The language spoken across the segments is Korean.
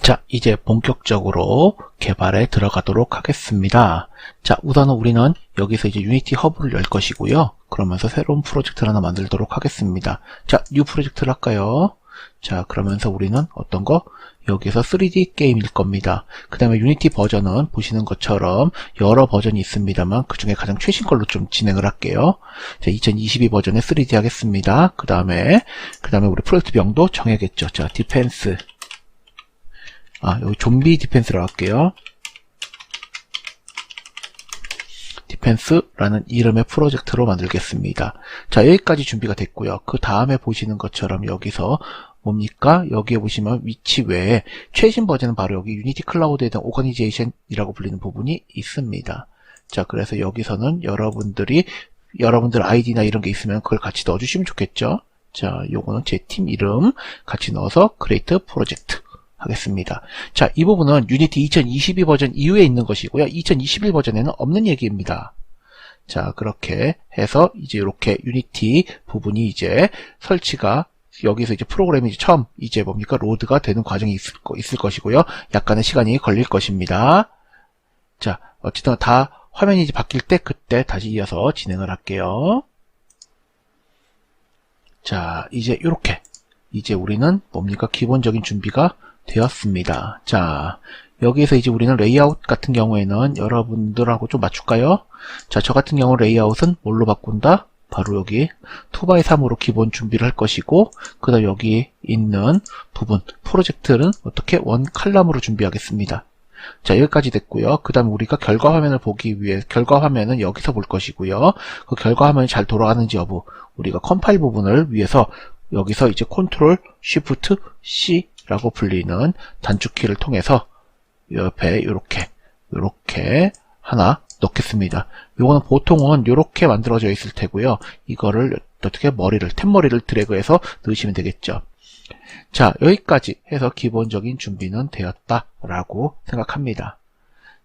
자, 이제 본격적으로 개발에 들어가도록 하겠습니다. 자, 우선은 우리는 여기서 이제 유니티 허브를 열 것이고요. 그러면서 새로운 프로젝트를 하나 만들도록 하겠습니다. 자, 뉴 프로젝트를 할까요? 자, 그러면서 우리는 어떤 거? 여기서 3D 게임일 겁니다. 그 다음에 유니티 버전은 보시는 것처럼 여러 버전이 있습니다만 그 중에 가장 최신 걸로 좀 진행을 할게요. 자, 2022 버전에 3D 하겠습니다. 그 다음에 우리 프로젝트 명도 정해야겠죠. 자, 디펜스. 여기 좀비 디펜스로 할게요. 디펜스라는 이름의 프로젝트로 만들겠습니다. 자, 여기까지 준비가 됐고요. 그 다음에 보시는 것처럼 여기서 뭡니까? 여기에 보시면 위치 외에 최신 버전은 바로 여기 유니티 클라우드에 대한 오거니제이션이라고 불리는 부분이 있습니다. 자, 그래서 여기서는 여러분들 아이디나 이런 게 있으면 그걸 같이 넣어주시면 좋겠죠. 자, 요거는 제 팀 이름 같이 넣어서 create 프로젝트 하겠습니다. 자, 이 부분은 유니티 2022 버전 이후에 있는 것이고요. 2021 버전에는 없는 얘기입니다. 자, 그렇게 해서 이제 이렇게 유니티 부분이 이제 설치가 여기서 이제 프로그램이 처음 이제 뭡니까? 로드가 되는 과정이 있을 것이고요. 약간의 시간이 걸릴 것입니다. 자, 어쨌든 다 화면이 이제 바뀔 때 그때 다시 이어서 진행을 할게요. 자, 이제 이렇게 이제 우리는 뭡니까? 기본적인 준비가 되었습니다. 자, 여기에서 이제 우리는 레이아웃 같은 경우에는 여러분들하고 좀 맞출까요? 자, 저 같은 경우 레이아웃은 뭘로 바꾼다? 바로 여기 2x3으로 기본 준비를 할 것이고, 그 다음 여기 있는 부분 프로젝트는 어떻게 원 칼럼으로 준비하겠습니다. 자, 여기까지 됐고요. 그 다음 우리가 결과 화면을 보기 위해 결과 화면은 여기서 볼 것이고요. 그 결과 화면이 잘 돌아가는지 여부 우리가 컴파일 부분을 위해서 여기서 이제 컨트롤 쉬프트 C 라고 불리는 단축키를 통해서 옆에 요렇게 하나 넣겠습니다. 요거는 보통은 요렇게 만들어져 있을 테고요. 이거를 어떻게 탭머리를 드래그해서 넣으시면 되겠죠. 자, 여기까지 해서 기본적인 준비는 되었다라고 생각합니다.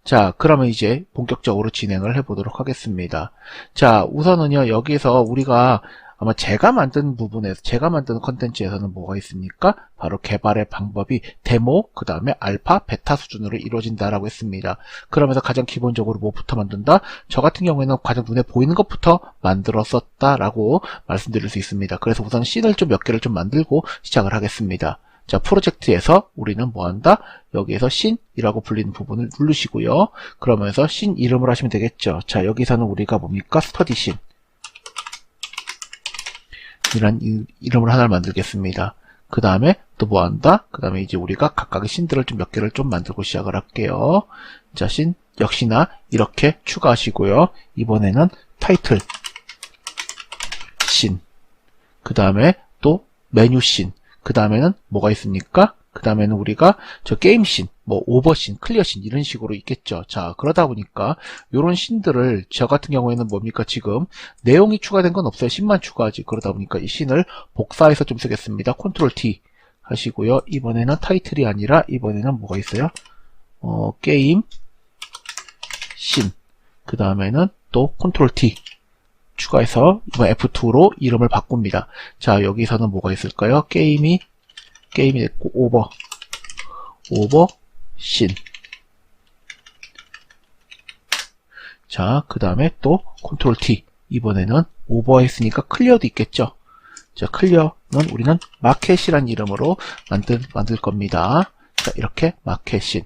자, 그러면 이제 본격적으로 진행을 해보도록 하겠습니다. 자, 우선은요, 여기서 우리가 아마 제가 만든 컨텐츠에서는 뭐가 있습니까? 바로 개발의 방법이 데모, 그 다음에 알파, 베타 수준으로 이루어진다라고 했습니다. 그러면서 가장 기본적으로 뭐부터 만든다? 저 같은 경우에는 가장 눈에 보이는 것부터 만들었었다라고 말씀드릴 수 있습니다. 그래서 우선 씬을 몇 개를 만들고 시작을 하겠습니다. 자, 프로젝트에서 우리는 뭐 한다? 여기에서 씬이라고 불리는 부분을 누르시고요. 그러면서 씬 이름을 하시면 되겠죠. 자, 여기서는 우리가 뭡니까? 스터디 씬. 이란 이름을 하나를 만들겠습니다. 그 다음에 또 뭐 한다? 그 다음에 이제 우리가 각각의 씬들을 몇 개를 만들고 시작을 할게요. 자, 씬 역시나 이렇게 추가하시고요. 이번에는 타이틀 씬. 그 다음에 또 메뉴 씬. 그 다음에는 뭐가 있습니까? 그 다음에는 우리가 저 게임 씬, 오버 씬, 클리어 씬 이런 식으로 있겠죠. 자, 그러다 보니까 요런 씬들을 저 같은 경우에는 뭡니까? 지금 내용이 추가된 건 없어요. 씬만 추가하지. 그러다 보니까 이 씬을 복사해서 좀 쓰겠습니다. 컨트롤 T 하시고요. 이번에는 타이틀이 아니라 이번에는 뭐가 있어요? 게임 씬. 그 다음에는 또 컨트롤 T 추가해서 이번 F2로 이름을 바꿉니다. 자, 여기서는 뭐가 있을까요? 게임이 됐고 오버 씬. 자, 그 다음에 또 컨트롤 T. 이번에는 오버 했으니까 클리어도 있겠죠. 자, 클리어는 우리는 마켓이란 이름으로 만들 겁니다. 자, 이렇게 마켓 씬.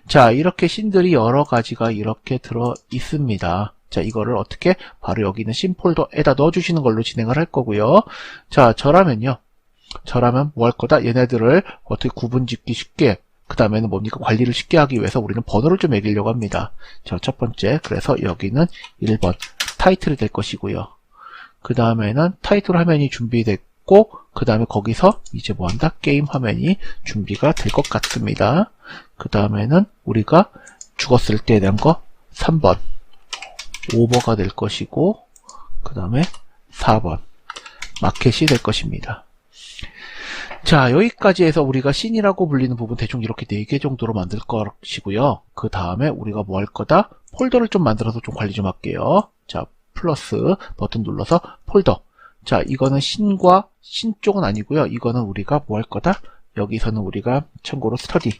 자, 이렇게 씬들이 여러 가지가 이렇게 들어 있습니다. 자, 이거를 어떻게 바로 여기 있는 씬 폴더에다 넣어주시는 걸로 진행을 할 거고요. 자, 저라면 뭐 할 거다? 얘네들을 어떻게 구분 짓기 쉽게, 그 다음에는 뭡니까? 관리를 쉽게 하기 위해서 우리는 번호를 좀 매기려고 합니다. 자, 첫 번째, 그래서 여기는 1번 타이틀이 될 것이고요. 그 다음에는 타이틀 화면이 준비됐고, 그 다음에 거기서 이제 뭐 한다? 게임 화면이 준비가 될 것 같습니다. 그 다음에는 우리가 죽었을 때에 대한 거 3번 오버가 될 것이고, 그 다음에 4번 마켓이 될 것입니다. 자, 여기까지 해서 우리가 씬이라고 불리는 부분 대충 이렇게 4개 정도로 만들 것이고요. 그 다음에 우리가 뭐 할 거다? 폴더를 좀 만들어서 좀 관리 좀 할게요. 자, 플러스 버튼 눌러서 폴더. 자, 이거는 씬 쪽은 아니고요. 이거는 우리가 뭐 할 거다? 여기서는 우리가 참고로 스터디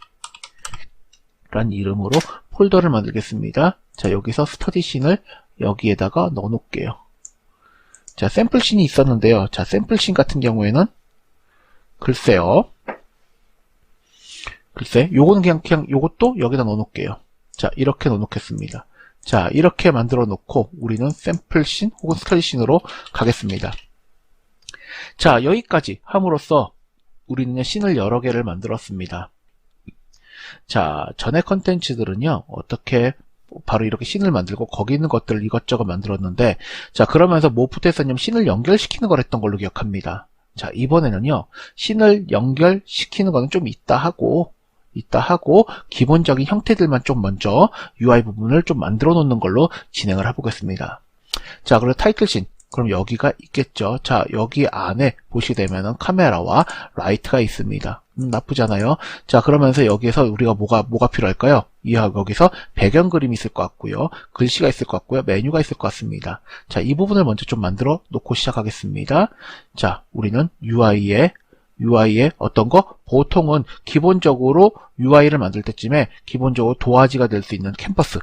라는 이름으로 폴더를 만들겠습니다. 자, 여기서 스터디씬을 여기에다가 넣어 놓을게요. 자, 샘플씬이 있었는데요. 자, 샘플씬 같은 경우에는 글쎄요. 글쎄, 요거는 그냥 요것도 여기다 넣어 놓을게요. 자, 이렇게 넣어 놓겠습니다. 자, 이렇게 만들어 놓고 우리는 샘플씬 혹은 스터디씬으로 가겠습니다. 자, 여기까지 함으로써 우리는 씬을 여러 개를 만들었습니다. 자, 전에 컨텐츠들은요, 어떻게 바로 이렇게 씬을 만들고 거기 있는 것들을 이것저것 만들었는데, 자, 그러면서 무엇부터 했었냐면 씬을 연결시키는 걸 했던 걸로 기억합니다. 자, 이번에는요, 씬을 연결시키는 거는 좀 이따 하고 기본적인 형태들만 좀 먼저 UI 부분을 좀 만들어 놓는 걸로 진행을 해보겠습니다. 자, 그리고 타이틀 씬. 그럼 여기가 있겠죠. 자, 여기 안에 보시게 되면은 카메라와 라이트가 있습니다. 나쁘잖아요. 자, 그러면서 여기에서 우리가 뭐가 필요할까요? 여기서 배경 그림이 있을 것 같고요. 글씨가 있을 것 같고요. 메뉴가 있을 것 같습니다. 자, 이 부분을 먼저 좀 만들어 놓고 시작하겠습니다. 자, 우리는 UI에 어떤 거? 보통은 기본적으로 UI를 만들 때쯤에 기본적으로 도화지가 될 수 있는 캔버스.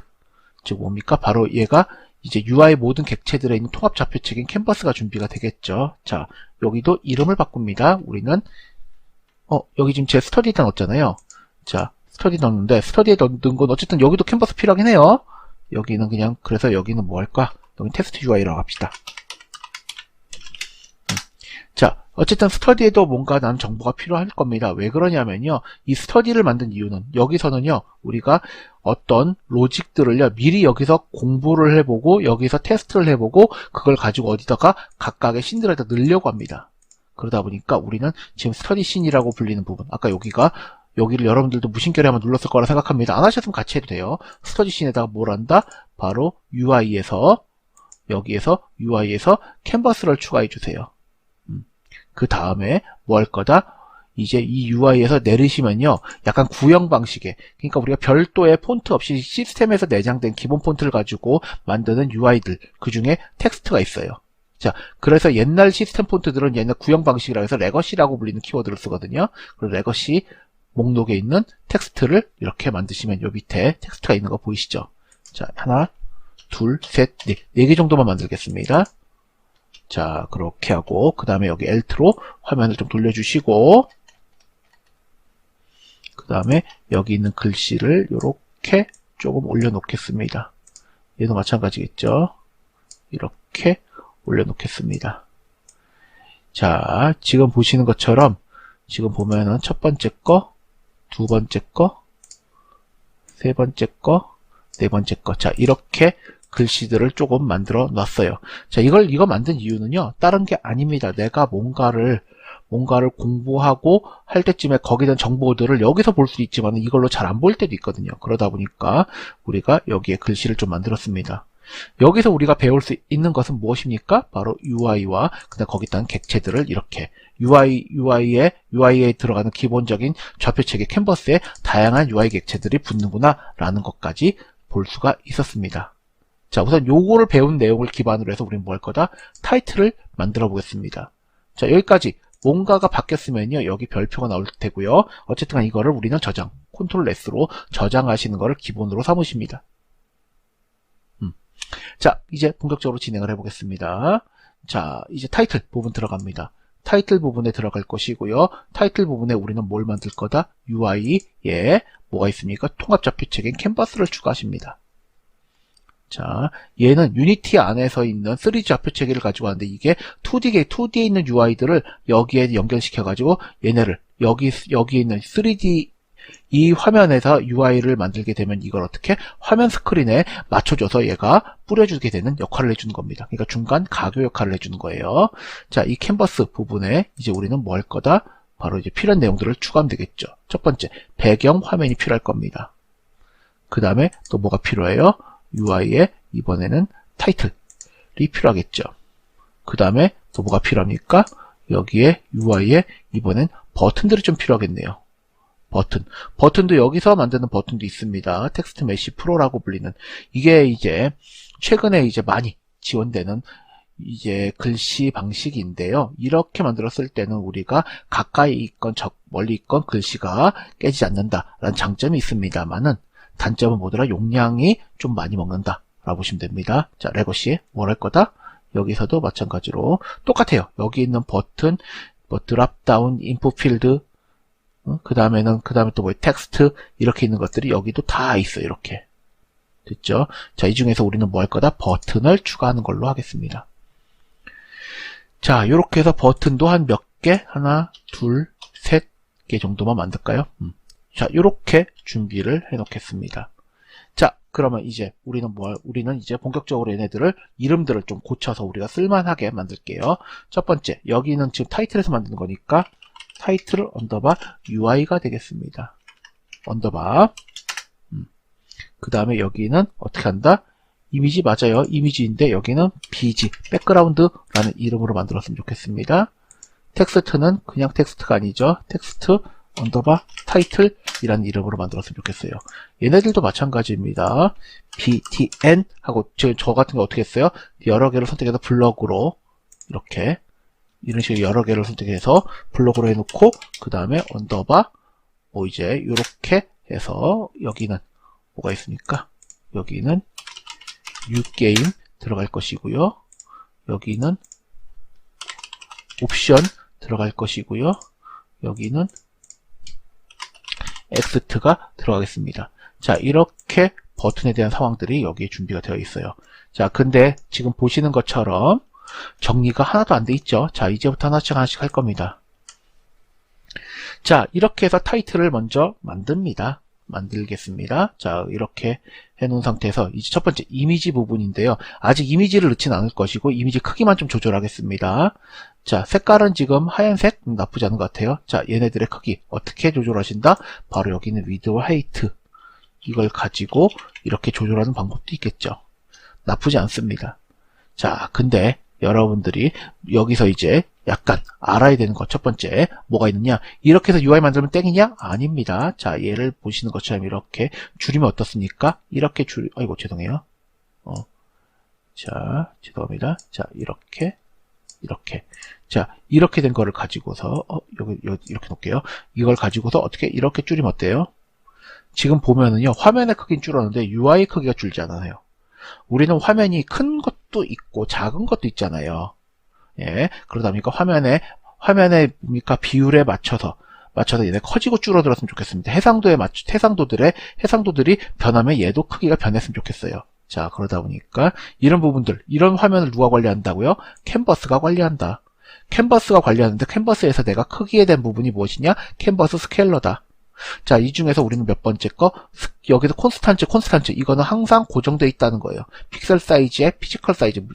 즉 뭡니까? 바로 얘가 이제 UI 모든 객체들에 있는 통합 좌표책인 캔버스가 준비가 되겠죠. 자, 여기도 이름을 바꿉니다. 우리는 여기 지금 제 스터디에다 넣었잖아요. 자, 스터디 넣었는데 스터디에 넣은 건 어쨌든 여기도 캔버스 필요하긴 해요. 여기는 그냥 그래서 여기는 뭐 할까? 여기 테스트 UI라고 합시다. 자, 어쨌든 스터디에도 뭔가 난 정보가 필요할 겁니다. 왜 그러냐면요. 이 스터디를 만든 이유는 여기서는요. 우리가 어떤 로직들을요. 미리 여기서 공부를 해보고 여기서 테스트를 해보고 그걸 가지고 어디다가 각각의 씬들에다 넣으려고 합니다. 그러다 보니까 우리는 지금 스터디 씬이라고 불리는 부분 아까 여기를 여러분들도 무심결에 한번 눌렀을 거라 생각합니다. 안 하셨으면 같이 해도 돼요. 스터디 씬에다가 뭘 한다? 바로 여기에서 UI에서 캔버스를 추가해 주세요. 그 다음에 뭐 할 거다? 이제 이 UI에서 내리시면요. 약간 구형 방식의, 그러니까 우리가 별도의 폰트 없이 시스템에서 내장된 기본 폰트를 가지고 만드는 UI들, 그 중에 텍스트가 있어요. 자, 그래서 옛날 시스템 폰트들은 옛날 구형 방식이라 해서 레거시라고 불리는 키워드를 쓰거든요. 그리고 레거시 목록에 있는 텍스트를 이렇게 만드시면 요 밑에 텍스트가 있는 거 보이시죠? 자, 하나, 둘, 셋, 네 개 정도만 만들겠습니다. 자, 그렇게 하고 그 다음에 여기 Alt로 화면을 좀 돌려주시고 그 다음에 여기 있는 글씨를 이렇게 조금 올려놓겠습니다. 얘도 마찬가지겠죠. 이렇게 올려놓겠습니다. 자, 지금 보시는 것처럼 지금 보면은 첫 번째 거, 두 번째 거, 세 번째 거, 네 번째 거. 자, 이렇게 글씨들을 조금 만들어 놨어요. 자, 이거 만든 이유는요, 다른 게 아닙니다. 내가 뭔가를 공부하고 할 때쯤에 거기에 대한 정보들을 여기서 볼 수 있지만 이걸로 잘 안 보일 때도 있거든요. 그러다 보니까 우리가 여기에 글씨를 좀 만들었습니다. 여기서 우리가 배울 수 있는 것은 무엇입니까? 바로 UI와 그다음 거기 있는 객체들을 이렇게 UI에 들어가는 기본적인 좌표체계 캔버스에 다양한 UI 객체들이 붙는구나 라는 것까지 볼 수가 있었습니다. 자, 우선 요거를 배운 내용을 기반으로 해서 우리는 뭐 할 거다? 타이틀을 만들어 보겠습니다. 자, 여기까지 뭔가가 바뀌었으면요, 여기 별표가 나올 테고요. 어쨌든 이거를 우리는 컨트롤 S로 저장하시는 거를 기본으로 삼으십니다. 자, 이제 본격적으로 진행을 해보겠습니다. 자, 이제 타이틀 부분 들어갑니다. 타이틀 부분에 들어갈 것이고요. 타이틀 부분에 우리는 뭘 만들 거다? UI에 뭐가 있습니까? 통합좌표체계인 캔버스를 추가하십니다. 자, 얘는 유니티 안에서 있는 3D 좌표체계를 가지고 왔는데 이게 2D에 있는 UI들을 여기에 연결시켜가지고 얘네를 여기에 있는 3D 이 화면에서 UI를 만들게 되면 이걸 어떻게 화면 스크린에 맞춰줘서 얘가 뿌려주게 되는 역할을 해주는 겁니다. 그러니까 중간 가교 역할을 해주는 거예요. 자, 이 캔버스 부분에 이제 우리는 뭐 할 거다? 바로 이제 필요한 내용들을 추가하면 되겠죠. 첫 번째, 배경 화면이 필요할 겁니다. 그 다음에 또 뭐가 필요해요? UI에 이번에는 타이틀이 필요하겠죠. 그 다음에 또 뭐가 필요합니까? 여기에 UI에 이번엔 버튼들이 좀 필요하겠네요. 버튼도 여기서 만드는 버튼도 있습니다. 텍스트 메시 프로라고 불리는 이게 이제 최근에 이제 많이 지원되는 이제 글씨 방식인데요. 이렇게 만들었을 때는 우리가 가까이 있건 멀리 있건 글씨가 깨지지 않는다라는 장점이 있습니다만은 단점은 뭐더라? 용량이 좀 많이 먹는다 라고 보시면 됩니다. 자, 레거시 뭘 할 거다? 여기서도 마찬가지로 똑같아요. 여기 있는 버튼, 뭐 드랍다운, 인풋 필드, 그 다음에 또 뭐 텍스트 이렇게 있는 것들이 여기도 다 있어요. 이렇게 됐죠? 자, 이 중에서 우리는 뭐 할 거다? 버튼을 추가하는 걸로 하겠습니다. 자, 이렇게 해서 버튼도 한 몇 개? 하나, 둘, 셋 개 정도만 만들까요? 자, 이렇게 준비를 해 놓겠습니다. 자, 그러면 이제 우리는 이제 본격적으로 얘네들을 이름들을 좀 고쳐서 우리가 쓸만하게 만들게요. 첫 번째, 여기는 지금 타이틀에서 만드는 거니까 타이틀 언더바 UI가 되겠습니다. 언더바. 그 다음에 여기는 어떻게 한다? 이미지 맞아요. 이미지인데 여기는 BG, 백그라운드라는 이름으로 만들었으면 좋겠습니다. 텍스트는 그냥 텍스트가 아니죠. 텍스트 언더바 타이틀이라는 이름으로 만들었으면 좋겠어요. 얘네들도 마찬가지입니다. btn 하고 저 같은 거 어떻게 했어요? 여러 개를 선택해서 블럭으로 이렇게 이런 식으로 여러 개를 선택해서 블럭으로 해놓고 그 다음에 언더바 뭐 이제 이렇게 해서 여기는 뭐가 있습니까? 여기는 뉴게임 들어갈 것이고요. 여기는 옵션 들어갈 것이고요. 여기는 엑스트가 들어가겠습니다. 자, 이렇게 버튼에 대한 상황들이 여기에 준비가 되어 있어요. 자, 근데 지금 보시는 것처럼 정리가 하나도 안 돼 있죠. 자, 이제부터 하나씩 할 겁니다. 자, 이렇게 해서 타이틀을 먼저 만들겠습니다. 자, 이렇게 해놓은 상태에서 이제 첫 번째 이미지 부분인데요. 아직 이미지를 넣지는 않을 것이고 이미지 크기만 좀 조절하겠습니다. 자, 색깔은 지금 하얀색 나쁘지 않은 것 같아요. 자, 얘네들의 크기 어떻게 조절하신다? 바로 여기는 위드와 하이트 이걸 가지고 이렇게 조절하는 방법도 있겠죠. 나쁘지 않습니다. 자, 근데 여러분들이 여기서 이제 약간 알아야 되는 것 첫 번째 뭐가 있느냐, 이렇게 해서 UI 만들면 땡이냐? 아닙니다. 자, 얘를 보시는 것처럼 이렇게 줄이면 어떻습니까? 이렇게 아이고 죄송해요. 자, 죄송합니다. 자, 이렇게 자, 이렇게 된 거를 가지고서 여기 이렇게 놓을게요. 이걸 가지고서 어떻게 이렇게 줄이면 어때요? 지금 보면은요, 화면의 크기는 줄었는데 UI 크기가 줄지 않아요. 우리는 화면이 큰 것도 있고 작은 것도 있잖아요. 예, 그러다 보니까 화면의 비율에 맞춰서 얘네 커지고 줄어들었으면 좋겠습니다. 해상도들이 변하면 얘도 크기가 변했으면 좋겠어요. 자, 그러다 보니까 이런 화면을 누가 관리한다고요? 캔버스가 관리한다. 캔버스가 관리하는데 캔버스에서 내가 크기에 대한 부분이 무엇이냐? 캔버스 스케일러다. 자, 이 중에서 우리는 몇 번째 거? 여기서 콘스탄트 이거는 항상 고정되어 있다는 거예요. 픽셀 사이즈에 피지컬 사이즈,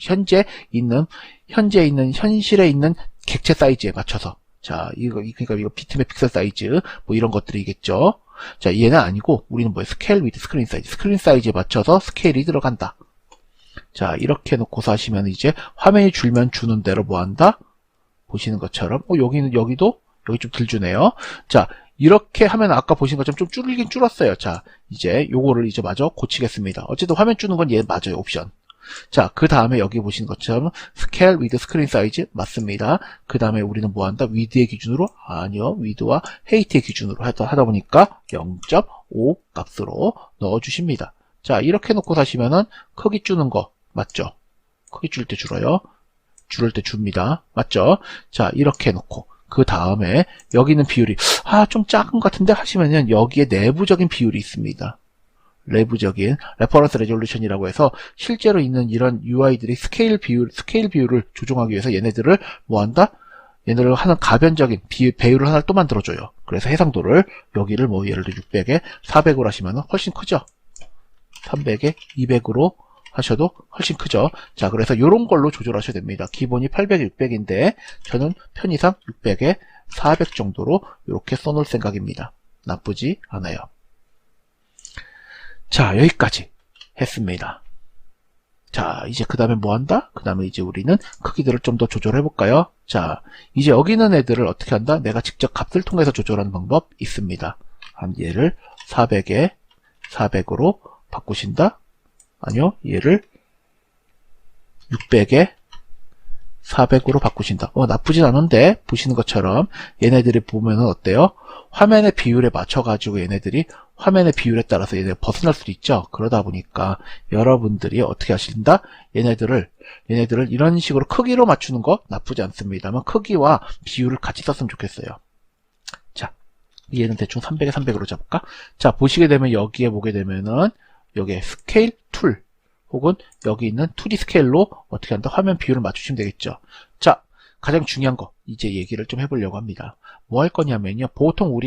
현실에 있는 객체 사이즈에 맞춰서. 자, 그러니까 이거 비트맵 픽셀 사이즈 뭐 이런 것들이겠죠. 자, 얘는 아니고 우리는 뭐예요? 스케일 위드 스크린 사이즈에 맞춰서 스케일이 들어간다. 자, 이렇게 놓고서 하시면 이제 화면이 줄면 주는 대로 뭐 한다? 보시는 것처럼 여기도 여기 좀 덜 주네요. 자, 이렇게 하면 아까 보신 것처럼 좀 줄긴 줄었어요. 자, 이제 요거를 이제 마저 고치겠습니다. 어쨌든 화면 주는 건 얘 맞아요. 옵션. 자, 그 다음에 여기 보시는 것처럼 스케일 위드 스크린 사이즈 맞습니다. 그 다음에 우리는 뭐 한다? 위드의 기준으로? 아니요. 위드와 헤이트의 기준으로 하다 보니까 0.5 값으로 넣어주십니다. 자, 이렇게 놓고 사시면은 크기 주는 거 맞죠? 크기 줄 때 줄어요. 줄을 때 줍니다. 맞죠? 자, 이렇게 놓고 그 다음에 여기 있는 비율이 좀 작은 것 같은데 하시면은 여기에 내부적인 비율이 있습니다. 내부적인 레퍼런스 레졸루션이라고 해서 실제로 있는 이런 UI들이 스케일 비율을 조정하기 위해서 얘네들을 뭐 한다? 얘네를 하는 가변적인 배율을 하나를 또 만들어줘요. 그래서 해상도를 여기를 뭐 예를 들어 600에 400으로 하시면 훨씬 크죠? 300에 200으로 하셔도 훨씬 크죠. 자, 그래서 이런 걸로 조절하셔야 됩니다. 기본이 800, 600인데 저는 편의상 600에 400 정도로 이렇게 써놓을 생각입니다. 나쁘지 않아요. 자, 여기까지 했습니다. 자, 이제 그 다음에 뭐 한다? 그 다음에 이제 우리는 크기들을 좀 더 조절해 볼까요? 자, 이제 여기 있는 애들을 어떻게 한다? 내가 직접 값을 통해서 조절하는 방법 있습니다. 얘를 400에 400으로 바꾸신다? 아니요, 얘를 600에 400으로 바꾸신다. 나쁘진 않은데 보시는 것처럼 얘네들이 보면은 어때요? 화면의 비율에 맞춰가지고 얘네들이 화면의 비율에 따라서 얘네가 벗어날 수도 있죠. 그러다 보니까 여러분들이 어떻게 하신다? 얘네들을 이런 식으로 크기로 맞추는 거 나쁘지 않습니다만 크기와 비율을 같이 썼으면 좋겠어요. 자, 얘는 대충 300에 300으로 잡을까? 자, 보시게 되면 여기에 보게 되면은 여기에 스케일 툴 혹은 여기 있는 2D 스케일로 어떻게 한다? 화면 비율을 맞추시면 되겠죠. 자, 가장 중요한 거 이제 얘기를 좀 해보려고 합니다. 뭐 할 거냐면요. 보통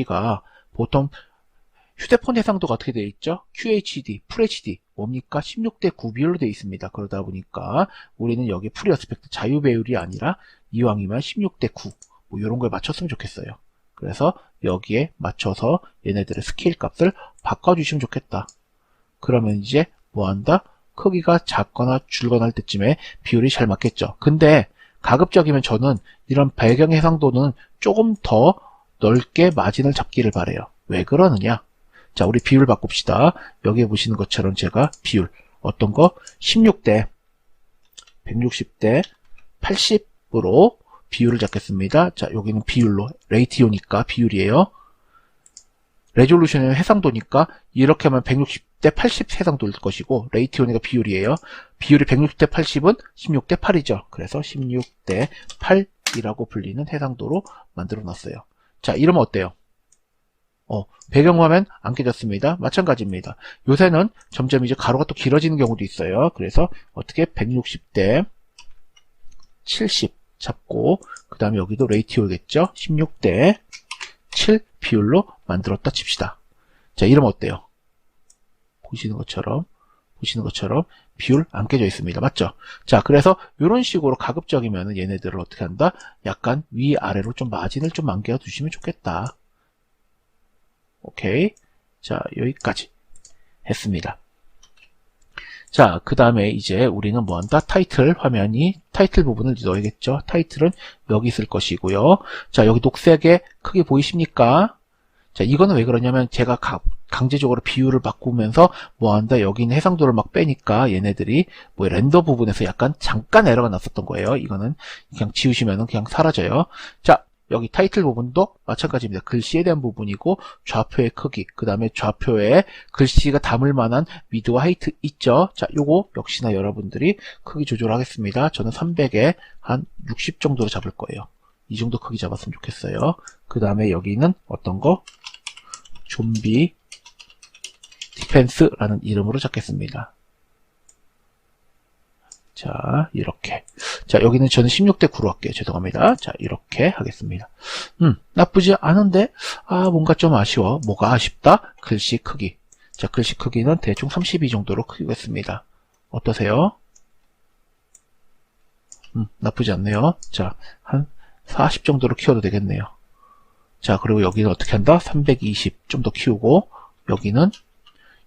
휴대폰 해상도가 어떻게 되어 있죠? QHD, FHD 뭡니까? 16대 9 비율로 되어 있습니다. 그러다 보니까 우리는 여기 프리 어스펙트 자유 배율이 아니라 이왕이면 16대 9 뭐 이런 걸 맞췄으면 좋겠어요. 그래서 여기에 맞춰서 얘네들의 스케일 값을 바꿔주시면 좋겠다. 그러면 이제 뭐 한다? 크기가 작거나 줄거나 할 때쯤에 비율이 잘 맞겠죠. 근데 가급적이면 저는 이런 배경 해상도는 조금 더 넓게 마진을 잡기를 바래요. 왜 그러느냐? 자, 우리 비율 바꿉시다. 여기 보시는 것처럼 제가 비율 어떤 거? 16대 160대 80으로 비율을 잡겠습니다. 자, 여기는 비율로 레이티오니까 비율이에요. 레졸루션은 해상도니까 이렇게 하면 160대 80 해상도일 것이고 레이티오니까 비율이에요. 비율이 160대 80은 16대 8이죠. 그래서 16대 8이라고 불리는 해상도로 만들어 놨어요. 자, 이러면 어때요? 배경화면 안 깨졌습니다. 마찬가지입니다. 요새는 점점 이제 가로가 또 길어지는 경우도 있어요. 그래서 어떻게 160대 70 잡고 그 다음에 여기도 레이티오겠죠. 16대 7 비율로 만들었다 칩시다. 자, 이러면 어때요? 보시는 것처럼 비율 안 깨져 있습니다. 맞죠? 자, 그래서 이런 식으로 가급적이면 얘네들을 어떻게 한다? 약간 위아래로 좀 마진을 좀 남겨 두시면 좋겠다. 오케이. 자, 여기까지 했습니다. 자, 그 다음에 이제 우리는 뭐 한다? 타이틀 부분을 넣어야겠죠. 타이틀은 여기 있을 것이고요. 자, 여기 녹색의 크기 보이십니까? 자, 이거는 왜 그러냐면 제가 강제적으로 비율을 바꾸면서 뭐 한다? 여기 있는 해상도를 막 빼니까 얘네들이 뭐 렌더 부분에서 약간 잠깐 에러가 났었던 거예요. 이거는 그냥 지우시면은 그냥 사라져요. 자, 여기 타이틀 부분도 마찬가지입니다. 글씨에 대한 부분이고 좌표의 크기, 그 다음에 좌표에 글씨가 담을 만한 위드와 하이트 있죠. 자, 요거 역시나 여러분들이 크기 조절하겠습니다. 저는 300에 한 60 정도로 잡을 거예요. 이 정도 크기 잡았으면 좋겠어요. 그 다음에 여기는 어떤 거? 좀비 디펜스라는 이름으로 잡겠습니다. 자, 이렇게. 자, 여기는 저는 16대 9로 할게요. 죄송합니다. 자, 이렇게 하겠습니다. 나쁘지 않은데, 뭔가 좀 아쉬워. 뭐가 아쉽다? 글씨 크기. 자, 글씨 크기는 대충 32 정도로 크겠습니다. 어떠세요? 나쁘지 않네요. 자, 한 40 정도로 키워도 되겠네요. 자, 그리고 여기는 어떻게 한다? 320 좀 더 키우고, 여기는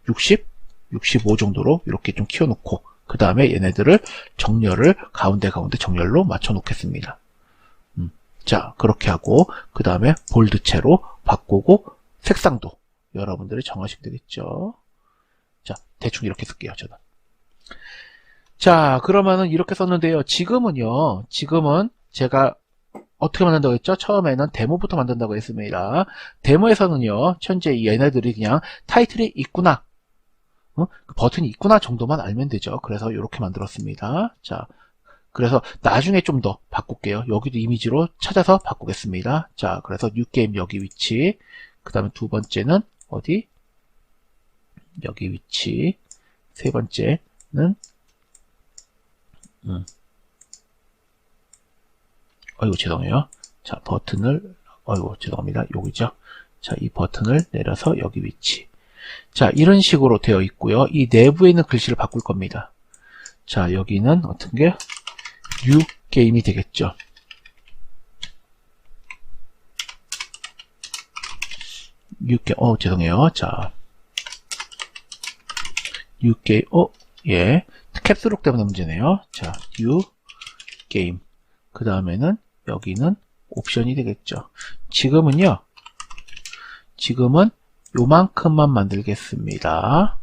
60, 65 정도로 이렇게 좀 키워놓고, 그 다음에 얘네들을 정렬을 가운데 정렬로 맞춰 놓겠습니다. 자, 그렇게 하고 그 다음에 볼드체로 바꾸고 색상도 여러분들이 정하시면 되겠죠. 자, 대충 이렇게 쓸게요. 저는. 자, 그러면은 이렇게 썼는데요. 지금은 제가 어떻게 만든다고 했죠? 처음에는 데모부터 만든다고 했습니다. 데모에서는요, 현재 얘네들이 그냥 타이틀이 있구나, 버튼이 있구나 정도만 알면 되죠. 그래서 이렇게 만들었습니다. 자, 그래서 나중에 좀 더 바꿀게요. 여기도 이미지로 찾아서 바꾸겠습니다. 자, 그래서 뉴 게임 여기 위치, 그 다음에 두 번째는 어디? 여기 위치, 세 번째는 어이구 죄송해요. 자, 버튼을 어이구 죄송합니다. 여기죠. 자, 이 버튼을 내려서 여기 위치. 자, 이런 식으로 되어 있고요. 이 내부에 있는 글씨를 바꿀 겁니다. 자, 여기는 어떤 게 뉴 게임이 되겠죠. 뉴 게임, 죄송해요. 자, 뉴 게임, 예. 캡스록 때문에 문제네요. 자, 뉴 게임. 그 다음에는 여기는 옵션이 되겠죠. 지금은 요만큼만 만들겠습니다.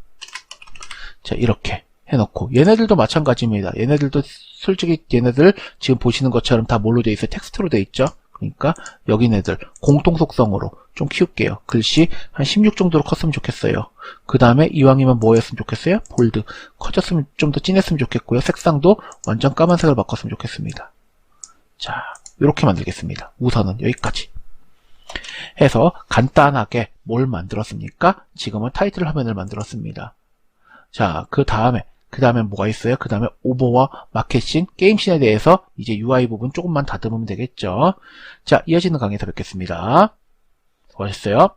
자, 이렇게 해놓고 얘네들도 마찬가지입니다. 얘네들도 솔직히 얘네들 지금 보시는 것처럼 다 뭘로 돼 있어요? 텍스트로 돼 있죠? 그러니까 여기네들 공통 속성으로 좀 키울게요. 글씨 한 16 정도로 컸으면 좋겠어요. 그 다음에 이왕이면 뭐 했으면 좋겠어요? 볼드 커졌으면 좀 더 진했으면 좋겠고요. 색상도 완전 까만색을 바꿨으면 좋겠습니다. 자, 이렇게 만들겠습니다. 우선은 여기까지 해서 간단하게 뭘 만들었습니까? 지금은 타이틀 화면을 만들었습니다. 자, 그 다음에 뭐가 있어요? 그 다음에 오버와 마켓신, 게임신에 대해서 이제 UI 부분 조금만 다듬으면 되겠죠. 자, 이어지는 강의에서 뵙겠습니다. 수고하셨어요.